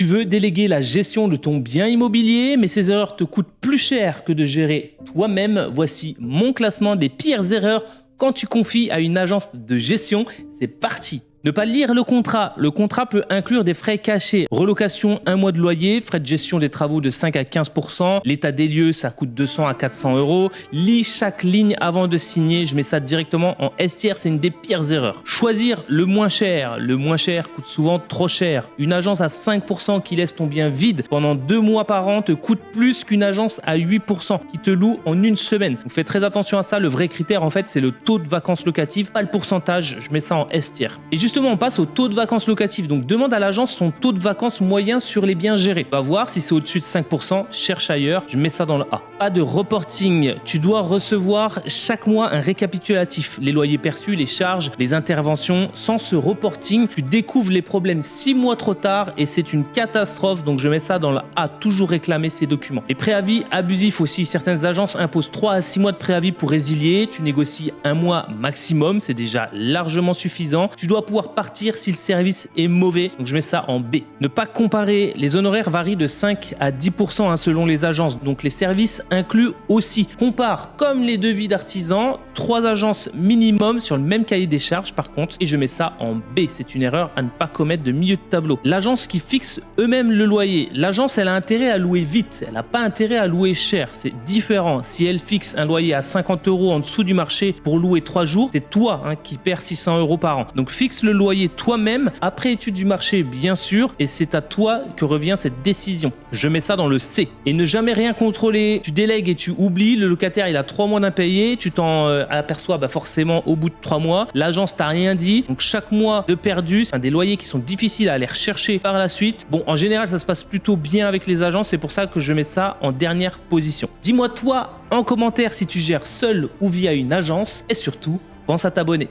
Tu veux déléguer la gestion de ton bien immobilier, mais ces erreurs te coûtent plus cher que de gérer toi-même. Voici mon classement des pires erreurs quand tu confies à une agence de gestion. C'est parti! Ne pas lire le contrat. Le contrat peut inclure des frais cachés. Relocation, 1 mois de loyer, frais de gestion des travaux de 5 à 15%. L'état des lieux, ça coûte 200 à 400 euros. Lis chaque ligne avant de signer. Je mets ça directement en S tiers, c'est une des pires erreurs. Choisir le moins cher. Le moins cher coûte souvent trop cher. Une agence à 5% qui laisse ton bien vide pendant 2 mois par an te coûte plus qu'une agence à 8% qui te loue en une semaine. Donc fais très attention à ça. Le vrai critère, en fait, c'est le taux de vacances locatives, pas le pourcentage. Je mets ça en S tiers. Et justement, on passe au taux de vacances locatives. Donc, demande à l'agence son taux de vacances moyen sur les biens gérés. On va voir si c'est au-dessus de 5%. Cherche ailleurs. Je mets ça dans le A. Pas de reporting. Tu dois recevoir chaque mois un récapitulatif. Les loyers perçus, les charges, les interventions. Sans ce reporting, tu découvres les problèmes 6 mois trop tard et c'est une catastrophe. Donc, je mets ça dans le A. Toujours réclamer ces documents. Les préavis abusifs aussi. Certaines agences imposent 3 à 6 mois de préavis pour résilier. Tu négocies 1 mois maximum. C'est déjà largement suffisant. Tu dois pouvoir partir si le service est mauvais. Donc je mets ça en B. Ne pas comparer. Les honoraires varient de 5 à 10% selon les agences. Donc les services inclus aussi. Compare comme les devis d'artisans. 3 agences minimum sur le même cahier des charges par contre. Et je mets ça en B. C'est une erreur à ne pas commettre de milieu de tableau. L'agence qui fixe eux-mêmes le loyer. L'agence, elle a intérêt à louer vite. Elle n'a pas intérêt à louer cher. C'est différent. Si elle fixe un loyer à 50 euros en dessous du marché pour louer 3 jours, c'est toi qui perds 600 euros par an. Donc fixe le loyer toi-même, après étude du marché bien sûr, et c'est à toi que revient cette décision. Je mets ça dans le C. Et ne jamais rien contrôler. Tu délègues et tu oublies, le locataire il a 3 mois d'impayé, tu t'en aperçois forcément au bout de 3 mois, l'agence t'a rien dit, donc chaque mois de perdu, c'est un des loyers qui sont difficiles à aller rechercher par la suite. Bon, en général ça se passe plutôt bien avec les agences, c'est pour ça que je mets ça en dernière position. Dis-moi toi en commentaire si tu gères seul ou via une agence, et surtout, pense à t'abonner.